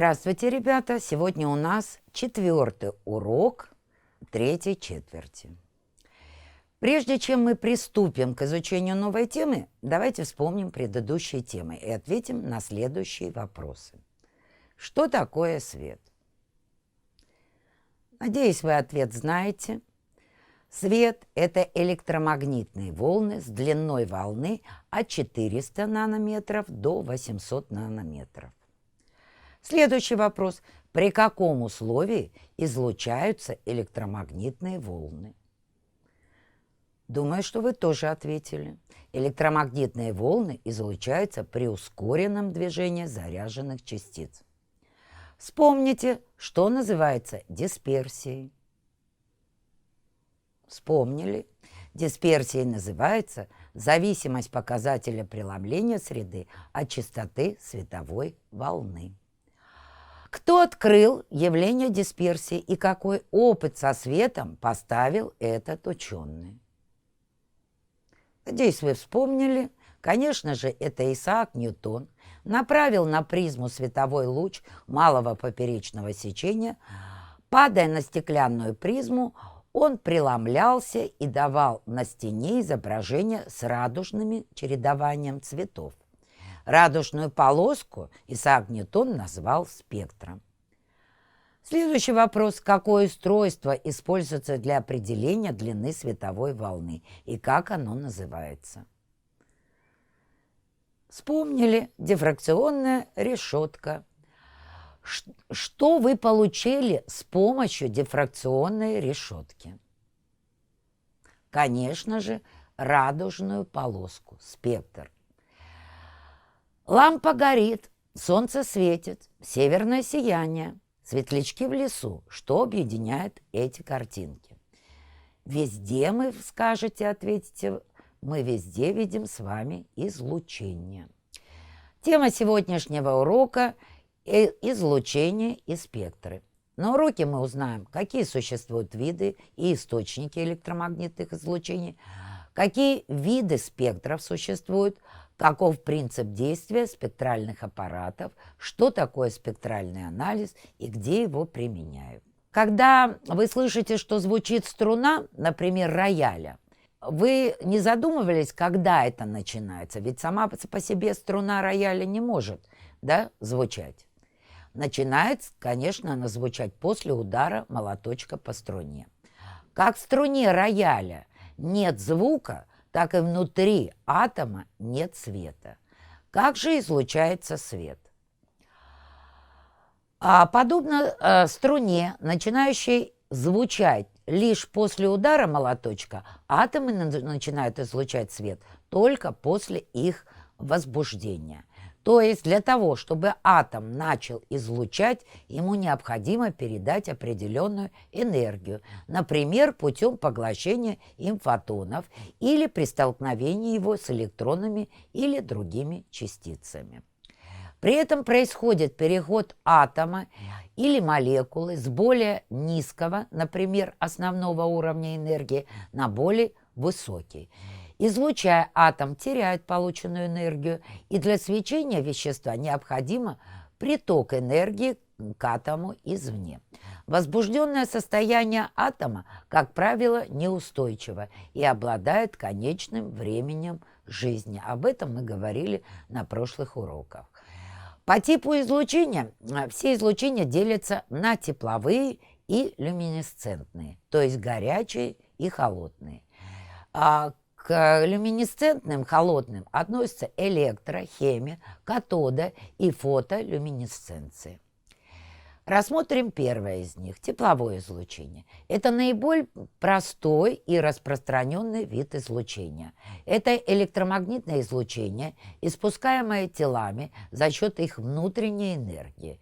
Здравствуйте, ребята! Сегодня у нас 4-й урок 3-й четверти. Прежде чем мы приступим к изучению новой темы, давайте вспомним предыдущие темы и ответим на следующие вопросы. Что такое свет? Надеюсь, вы ответ знаете. Свет – это электромагнитные волны с длиной волны от 400 нанометров до 800 нанометров. Следующий вопрос. При каком условии излучаются электромагнитные волны? Думаю, что вы тоже ответили. Электромагнитные волны излучаются при ускоренном движении заряженных частиц. Вспомните, что называется дисперсией. Вспомнили? Дисперсией называется зависимость показателя преломления среды от частоты световой волны. Кто открыл явление дисперсии и какой опыт со светом поставил этот ученый? Надеюсь, вы вспомнили. Конечно же, это Исаак Ньютон направил на призму световой луч малого поперечного сечения. Падая на стеклянную призму, он преломлялся и давал на стене изображение с радужным чередованием цветов. Радужную полоску Исаак Ньютон назвал спектром. Следующий вопрос. Какое устройство используется для определения длины световой волны и как оно называется? Вспомнили. Дифракционная решетка. Что вы получили с помощью дифракционной решетки? Конечно же, радужную полоску, спектр. Лампа горит, солнце светит, северное сияние, светлячки в лесу. Что объединяет эти картинки? Везде мы, скажете, ответите, мы везде видим с вами излучение. Тема сегодняшнего урока – излучение и спектры. На уроке мы узнаем, какие существуют виды и источники электромагнитных излучений, какие виды спектров существуют, каков принцип действия спектральных аппаратов, что такое спектральный анализ и где его применяют. Когда вы слышите, что звучит струна, например, рояля, вы не задумывались, когда это начинается? Ведь сама по себе струна рояля не может, звучать. Начинает, конечно, она звучать после удара молоточка по струне. Как в струне рояля нет звука, так и внутри атома нет света. Как же излучается свет? Подобно струне, начинающей звучать лишь после удара молоточка, атомы начинают излучать свет только после их возбуждения. То есть для того, чтобы атом начал излучать, ему необходимо передать определенную энергию, например, путем поглощения им фотонов или при столкновении его с электронами или другими частицами. При этом происходит переход атома или молекулы с более низкого, например, основного уровня энергии, на более высокий. Излучая, атом теряет полученную энергию, и для свечения вещества необходимо приток энергии к атому извне. Возбужденное состояние атома, как правило, неустойчиво и обладает конечным временем жизни. Об этом мы говорили на прошлых уроках. По типу излучения все излучения делятся на тепловые и люминесцентные, то есть горячие и холодные. К люминесцентным, холодным относятся электро-, хемия, катода и фотолюминесценция. Рассмотрим первое из них – тепловое излучение. Это наиболее простой и распространенный вид излучения. Это электромагнитное излучение, испускаемое телами за счет их внутренней энергии.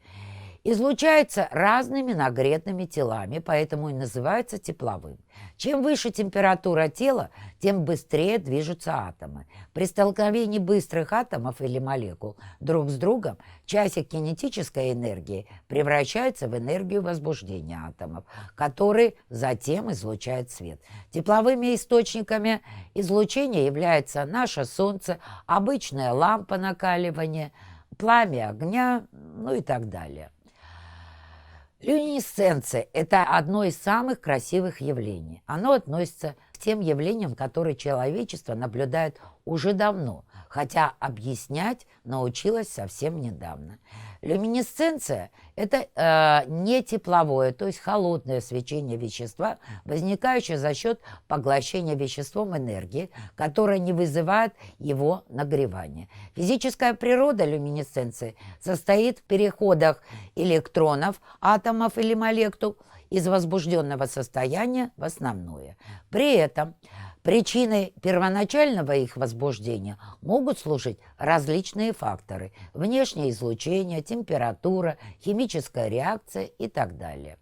Излучается разными нагретыми телами, поэтому и называется тепловым. Чем выше температура тела, тем быстрее движутся атомы. При столкновении быстрых атомов или молекул друг с другом часик кинетической энергии превращается в энергию возбуждения атомов, который затем излучает свет. Тепловыми источниками излучения являются наше Солнце, обычная лампа накаливания, пламя огня, и так далее. Люминесценция – это одно из самых красивых явлений. Оно относится к тем явлениям, которые человечество наблюдает уже давно, хотя объяснять научилось совсем недавно. Люминесценция – это не тепловое, то есть холодное свечение вещества, возникающее за счет поглощения веществом энергии, которая не вызывает его нагревания. Физическая природа люминесценции состоит в переходах электронов, атомов или молекул из возбужденного состояния в основное. При этом причиной первоначального их возбуждения могут служить различные факторы: внешнее излучение, температура, химическая реакция и так далее.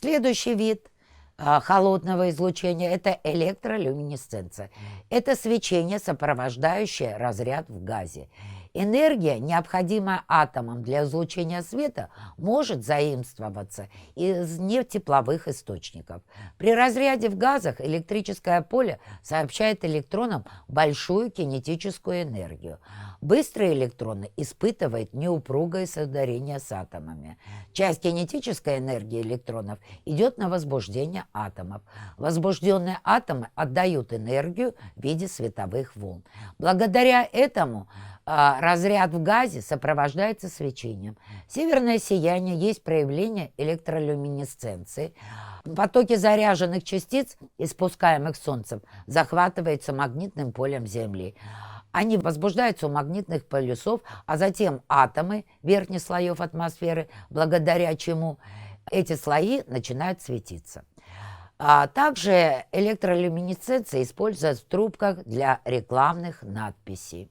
Следующий вид холодного излучения – это электролюминесценция. Это свечение, сопровождающее разряд в газе. Энергия, необходимая атомам для излучения света, может заимствоваться из нетепловых источников. При разряде в газах электрическое поле сообщает электронам большую кинетическую энергию. Быстрые электроны испытывают неупругое соединение с атомами. Часть кинетической энергии электронов идет на возбуждение атомов. Возбужденные атомы отдают энергию в виде световых волн. Благодаря этому разряд в газе сопровождается свечением. Северное сияние есть проявление электролюминесценции. Потоки заряженных частиц, испускаемых Солнцем, захватываются магнитным полем Земли. Они возбуждаются у магнитных полюсов, а затем атомы верхних слоев атмосферы, благодаря чему эти слои начинают светиться. Также электролюминесценция используется в трубках для рекламных надписей.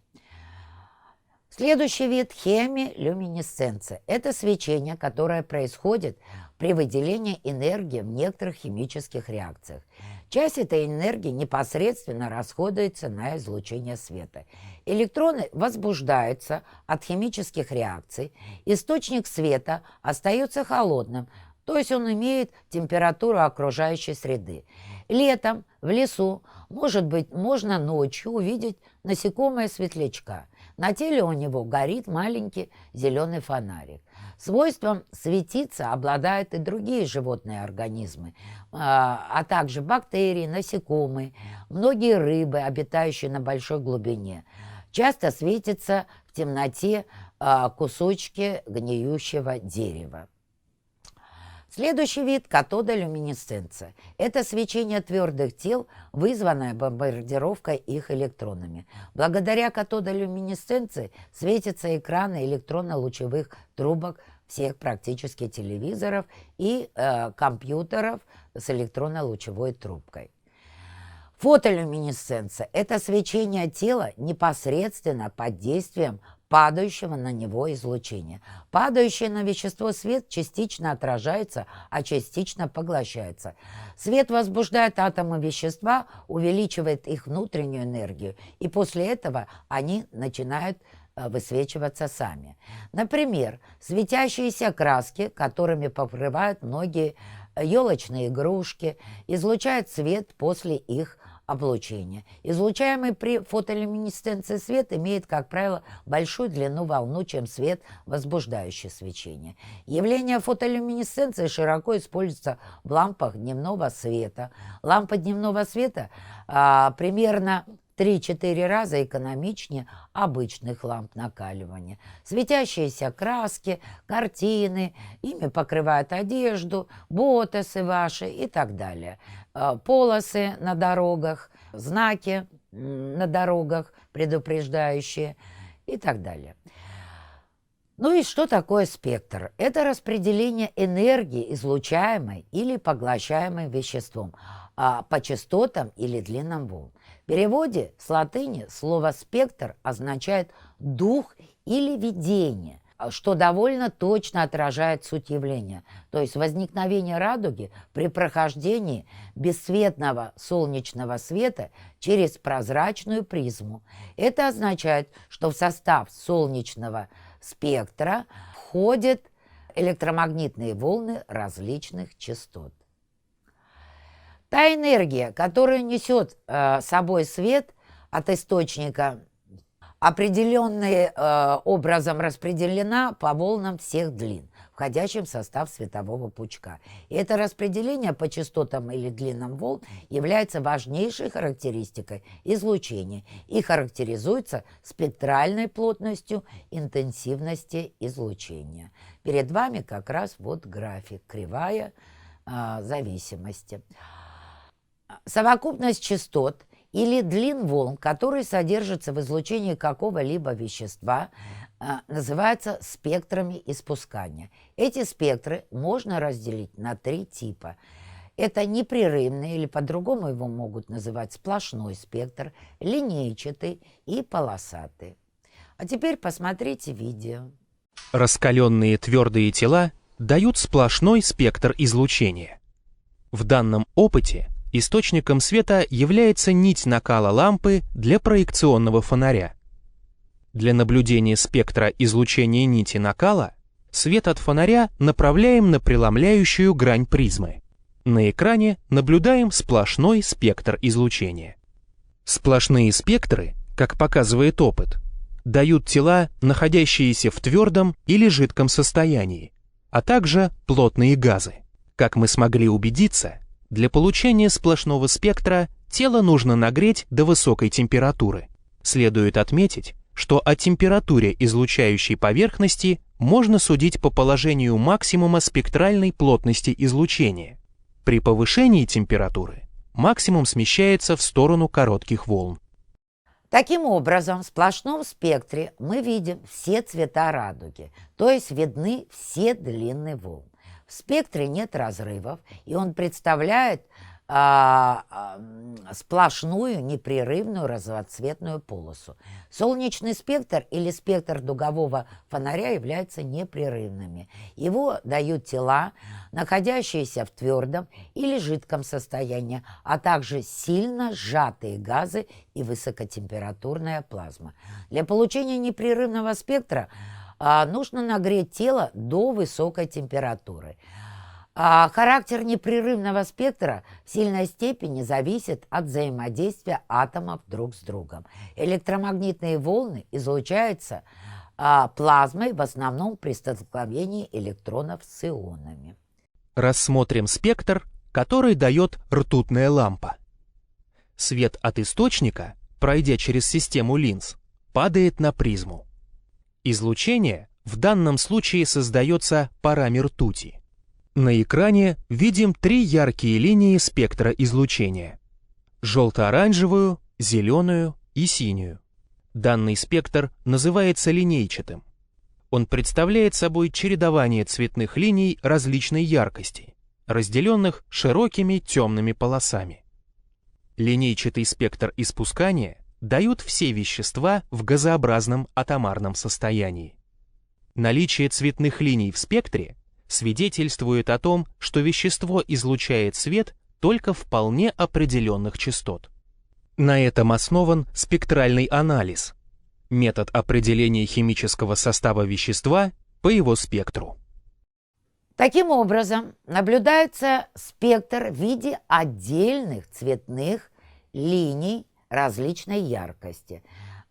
Следующий вид – хемилюминесценция. Это свечение, которое происходит при выделении энергии в некоторых химических реакциях. Часть этой энергии непосредственно расходуется на излучение света. Электроны возбуждаются от химических реакций. Источник света остается холодным, то есть он имеет температуру окружающей среды. Летом в лесу, можно ночью увидеть насекомое-светлячка. На теле у него горит маленький зеленый фонарик. Свойством светиться обладают и другие животные организмы, а также бактерии, насекомые, многие рыбы, обитающие на большой глубине. Часто светятся в темноте кусочки гниющего дерева. Следующий вид – катодолюминесценция. Это свечение твердых тел, вызванное бомбардировкой их электронами. Благодаря катодолюминесценции светятся экраны электронно-лучевых трубок всех практически телевизоров и компьютеров с электронно-лучевой трубкой. Фотолюминесценция – это свечение тела непосредственно под действием падающего на него излучения. Падающий на вещество свет частично отражается, а частично поглощается. Свет возбуждает атомы вещества, увеличивает их внутреннюю энергию, и после этого они начинают высвечиваться сами. Например, светящиеся краски, которыми покрывают многие елочные игрушки, излучают свет после их облучения. Излучаемый при фотолюминесценции свет имеет, как правило, большую длину волну, чем свет, возбуждающий свечение. Явление фотолюминесценции широко используется в лампах дневного света. Лампа дневного света примерно 3-4 раза экономичнее обычных ламп накаливания. Светящиеся краски, картины, ими покрывают одежду, ботасы ваши и так далее. Полосы на дорогах, знаки на дорогах, предупреждающие и так далее. Ну и что такое спектр? Это распределение энергии, излучаемой или поглощаемой веществом, по частотам или длинам волн. В переводе с латыни слово «спектр» означает «дух» или «видение», что довольно точно отражает суть явления, то есть возникновение радуги при прохождении бесцветного солнечного света через прозрачную призму. Это означает, что в состав солнечного спектра входят электромагнитные волны различных частот. Та энергия, которую несет собой свет от источника, определенным образом распределена по волнам всех длин. входящим в состав светового пучка. И это распределение по частотам или длинам волн является важнейшей характеристикой излучения и характеризуется спектральной плотностью интенсивности излучения. Перед вами как раз вот график, кривая зависимости. Совокупность частот или длин волн, которые содержатся в излучении какого-либо вещества, называются спектрами испускания. Эти спектры можно разделить на 3 типа. Это непрерывный, или по-другому его могут называть сплошной спектр, линейчатый и полосатый. А теперь посмотрите видео. Раскаленные твердые тела дают сплошной спектр излучения. В данном опыте источником света является нить накала лампы для проекционного фонаря. Для наблюдения спектра излучения нити накала свет от фонаря направляем на преломляющую грань призмы. На экране наблюдаем сплошной спектр излучения. Сплошные спектры, как показывает опыт, дают тела, находящиеся в твердом или жидком состоянии, а также плотные газы. Как мы смогли убедиться, для получения сплошного спектра тело нужно нагреть до высокой температуры. Следует отметить, что о температуре излучающей поверхности можно судить по положению максимума спектральной плотности излучения. При повышении температуры максимум смещается в сторону коротких волн. Таким образом, в сплошном спектре мы видим все цвета радуги, то есть видны все длины волн. В спектре нет разрывов, и он представляет сплошную непрерывную разноцветную полосу. Солнечный спектр или спектр дугового фонаря являются непрерывными. Его дают тела, находящиеся в твердом или жидком состоянии, а также сильно сжатые газы и высокотемпературная плазма. Для получения непрерывного спектра нужно нагреть тело до высокой температуры. Характер непрерывного спектра в сильной степени зависит от взаимодействия атомов друг с другом. Электромагнитные волны излучаются плазмой в основном при столкновении электронов с ионами. Рассмотрим спектр, который дает ртутная лампа. Свет от источника, пройдя через систему линз, падает на призму. Излучение в данном случае создается парами ртути. На экране видим 3 яркие линии спектра излучения: желто-оранжевую, зеленую и синюю. Данный спектр называется линейчатым. Он представляет собой чередование цветных линий различной яркости, разделенных широкими темными полосами. Линейчатый спектр испускания дают все вещества в газообразном атомарном состоянии. Наличие цветных линий в спектре свидетельствует о том, что вещество излучает свет только вполне определенных частот. На этом основан спектральный анализ, метод определения химического состава вещества по его спектру. Таким образом, наблюдается спектр в виде отдельных цветных линий различной яркости,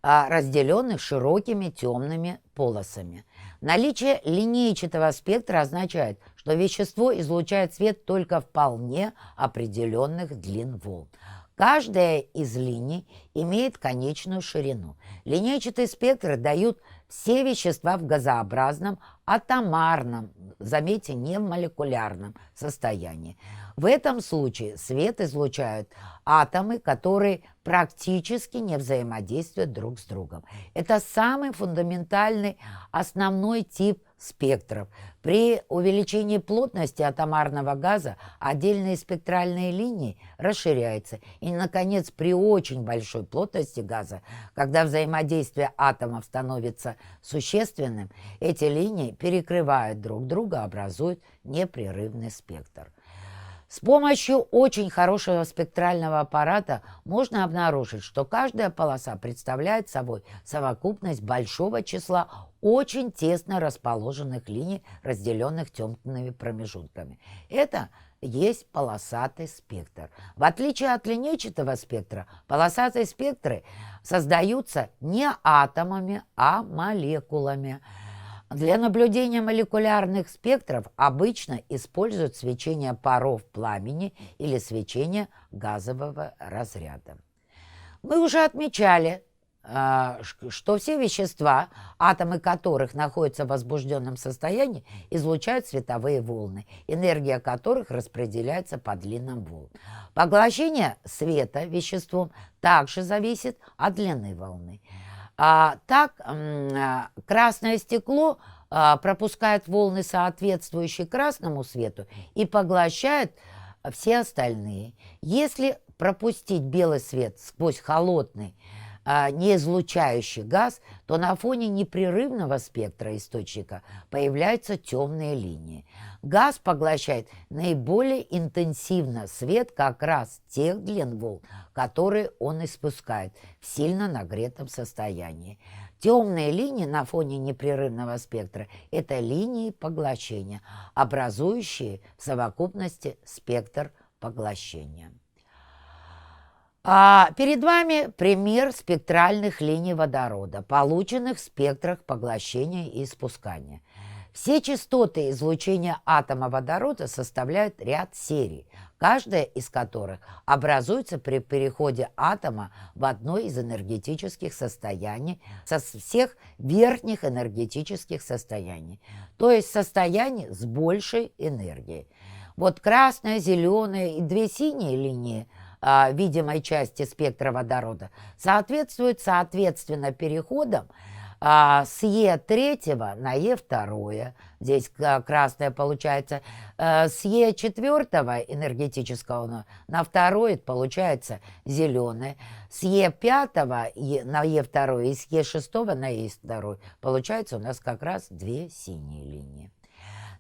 разделенных широкими темными полосами. Наличие линейчатого спектра означает, что вещество излучает свет только вполне определенных длин волн. Каждая из линий имеет конечную ширину. Линейчатые спектры дают все вещества в газообразном, атомарном, заметьте, не в молекулярном состоянии. В этом случае свет излучают атомы, которые практически не взаимодействуют друг с другом. Это самый фундаментальный, основной тип спектров. При увеличении плотности атомарного газа отдельные спектральные линии расширяются. И, наконец, при очень большой плотности газа, когда взаимодействие атомов становится существенным, эти линии перекрывают друг друга, образуют непрерывный спектр. С помощью очень хорошего спектрального аппарата можно обнаружить, что каждая полоса представляет собой совокупность большого числа очень тесно расположенных линий, разделенных темными промежутками. Это есть полосатый спектр. В отличие от линейчатого спектра, полосатые спектры создаются не атомами, а молекулами. Для наблюдения молекулярных спектров обычно используют свечение паров пламени или свечение газового разряда. Мы уже отмечали, что все вещества, атомы которых находятся в возбужденном состоянии, излучают световые волны, энергия которых распределяется по длинам волн. Поглощение света веществом также зависит от длины волны. Красное стекло пропускает волны, соответствующие красному свету, и поглощает все остальные. Если пропустить белый свет сквозь холодный, неизлучающий газ, то на фоне непрерывного спектра источника появляются темные линии. Газ поглощает наиболее интенсивно свет как раз тех длин волн, которые он испускает в сильно нагретом состоянии. Темные линии на фоне непрерывного спектра – это линии поглощения, образующие в совокупности спектр поглощения. Перед вами пример спектральных линий водорода, полученных в спектрах поглощения и испускания. Все частоты излучения атома водорода составляют ряд серий, каждая из которых образуется при переходе атома в одно из энергетических состояний со всех верхних энергетических состояний, то есть состояний с большей энергией. Вот красная, зеленая и две синие линии видимой части спектра водорода соответствуют соответственно переходам с Е3 на Е2. Здесь красное получается с Е4 энергетического на второе получается зеленое, с Е5 на Е2 и с Е6 на Е2 получается у нас как раз две синие линии.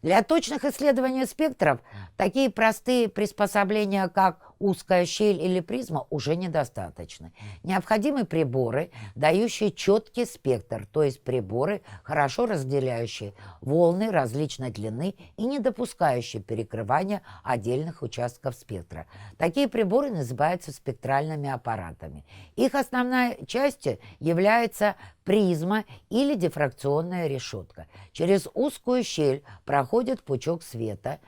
Для точных исследований спектров такие простые приспособления, как узкая щель или призма, уже недостаточны. Необходимы приборы, дающие четкий спектр, то есть приборы, хорошо разделяющие волны различной длины и не допускающие перекрывания отдельных участков спектра. Такие приборы называются спектральными аппаратами. Их основной частью является призма или дифракционная решетка. Через узкую щель проходит пучок света.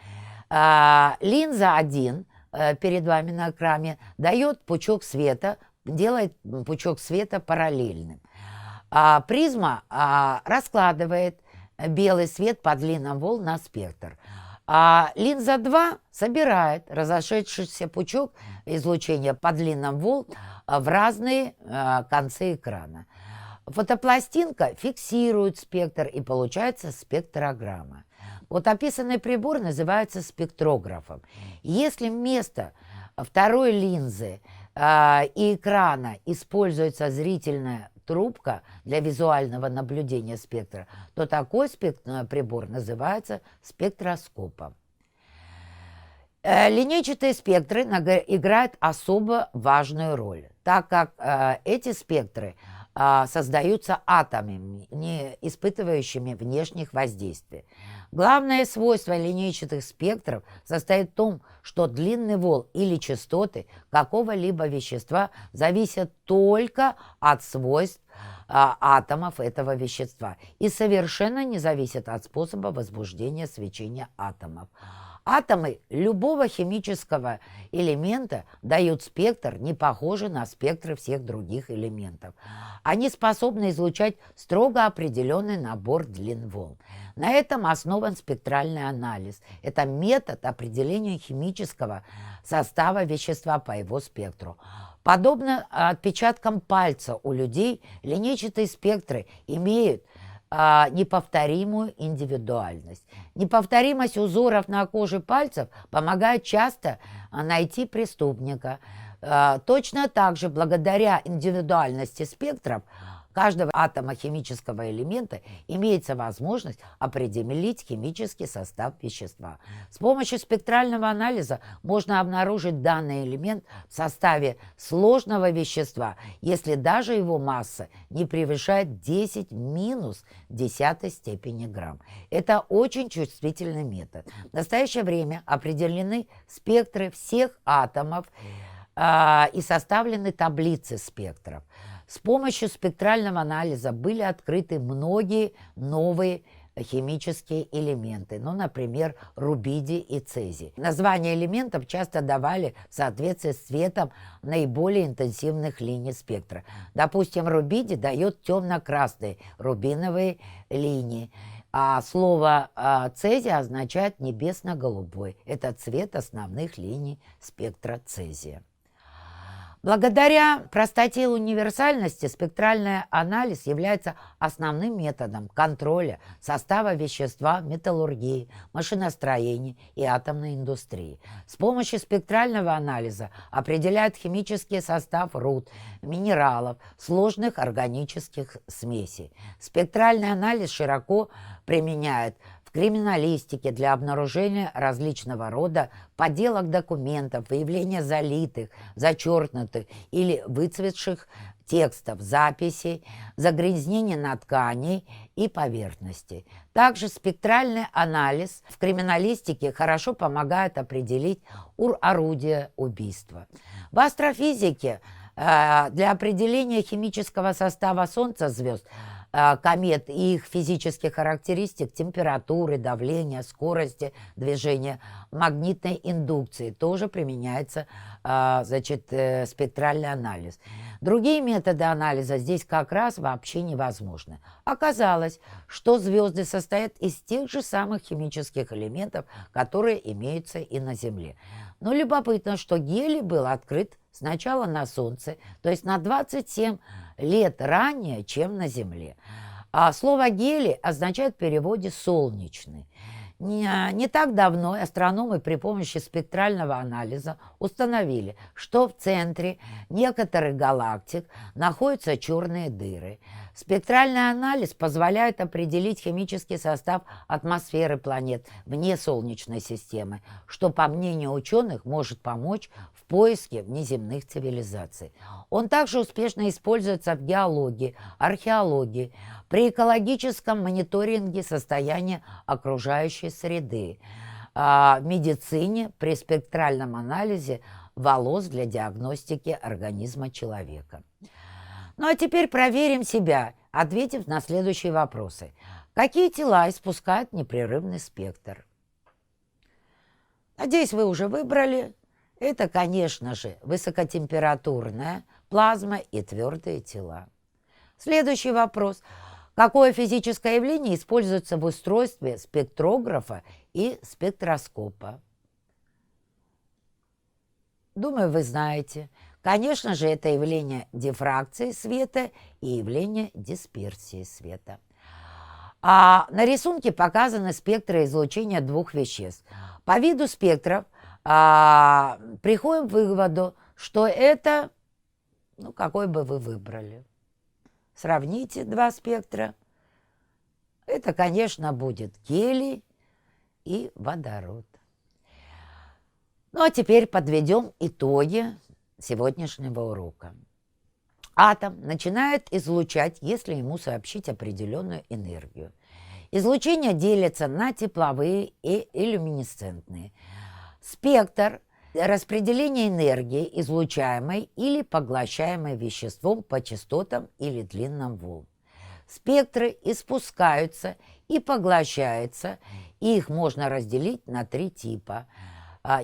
Линза 1 перед вами на экране дает пучок света, делает пучок света параллельным. Призма раскладывает белый свет по длинам волн на спектр. Линза 2 собирает разошедшийся пучок излучения по длинам волн в разные концы экрана. Фотопластинка фиксирует спектр, и получается спектрограмма. Вот описанный прибор называется спектрографом. Если вместо второй линзы и экрана используется зрительная трубка для визуального наблюдения спектра, то такой прибор называется спектроскопом. Линейчатые спектры играют особо важную роль, так как эти спектры создаются атомами, не испытывающими внешних воздействий. Главное свойство линейчатых спектров состоит в том, что длины волн или частоты какого-либо вещества зависят только от свойств атомов этого вещества и совершенно не зависят от способа возбуждения свечения атомов. Атомы любого химического элемента дают спектр, не похожий на спектры всех других элементов. Они способны излучать строго определенный набор длин волн. На этом основан спектральный анализ. Это метод определения химического состава вещества по его спектру. Подобно отпечаткам пальца у людей, линейчатые спектры имеют неповторимую индивидуальность. Неповторимость узоров на коже пальцев помогает часто найти преступника. Точно так же, благодаря индивидуальности спектров каждого атома химического элемента имеется возможность определить химический состав вещества. С помощью спектрального анализа можно обнаружить данный элемент в составе сложного вещества, если даже его масса не превышает 10 минус 10 степени грамм. Это очень чувствительный метод. В настоящее время определены спектры всех атомов и составлены таблицы спектров. С помощью спектрального анализа были открыты многие новые химические элементы, ну, например, рубидий и цезий. Названия элементов часто давали в соответствии с цветом наиболее интенсивных линий спектра. Допустим, рубидий дает темно-красные рубиновые линии, а слово цезий означает небесно-голубой. Это цвет основных линий спектра цезия. Благодаря простоте и универсальности спектральный анализ является основным методом контроля состава вещества в металлургии, машиностроении и атомной индустрии. С помощью спектрального анализа определяют химический состав руд, минералов, сложных органических смесей. Спектральный анализ широко применяют в криминалистике для обнаружения различного рода подделок документов, выявления залитых, зачеркнутых или выцветших текстов, записей, загрязнения на ткани и поверхности. Также спектральный анализ в криминалистике хорошо помогает определить орудие убийства. В астрофизике для определения химического состава Солнца, звезд, комет и их физических характеристик, температуры, давления, скорости движения, магнитной индукции тоже применяется спектральный анализ. Другие методы анализа здесь как раз вообще невозможны. Оказалось, что звезды состоят из тех же самых химических элементов, которые имеются и на Земле. Но любопытно, что гелий был открыт сначала на Солнце, то есть на 27 лет ранее, чем на Земле. А слово «гелий» означает в переводе «солнечный». Не так давно астрономы при помощи спектрального анализа установили, что в центре некоторых галактик находятся черные дыры. Спектральный анализ позволяет определить химический состав атмосферы планет вне Солнечной системы, что, по мнению ученых, может помочь в поиске внеземных цивилизаций. Он также успешно используется в геологии, археологии, при экологическом мониторинге состояния окружающей среды, в медицине при спектральном анализе волос для диагностики организма человека. Ну а теперь проверим себя, ответив на следующие вопросы. Какие тела испускают непрерывный спектр? Надеюсь, вы уже выбрали. Это, конечно же, высокотемпературная плазма и твердые тела. Следующий вопрос. Какое физическое явление используется в устройстве спектрографа и спектроскопа? Думаю, вы знаете. Конечно же, это явление дифракции света и явление дисперсии света. А на рисунке показаны спектры излучения двух веществ. По виду спектров приходим к выводу, что это, какой бы вы выбрали. Сравните два спектра. Это, конечно, будет гелий и водород. Ну а теперь подведем итоги сегодняшнего урока. Атом начинает излучать, если ему сообщить определенную энергию. Излучение делится на тепловые и люминесцентные. Спектр – распределение энергии, излучаемой или поглощаемой веществом по частотам или длинам волн. Спектры испускаются и поглощаются, и их можно разделить на три типа.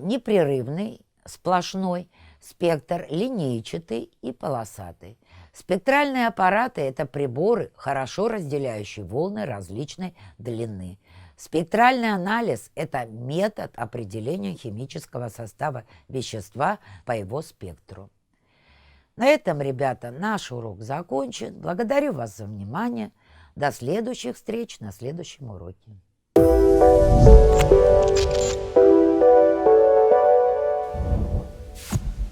Непрерывный, сплошной спектр, линейчатый и полосатый. Спектральные аппараты – это приборы, хорошо разделяющие волны различной длины. Спектральный анализ – это метод определения химического состава вещества по его спектру. На этом, ребята, наш урок закончен. Благодарю вас за внимание. До следующих встреч на следующем уроке.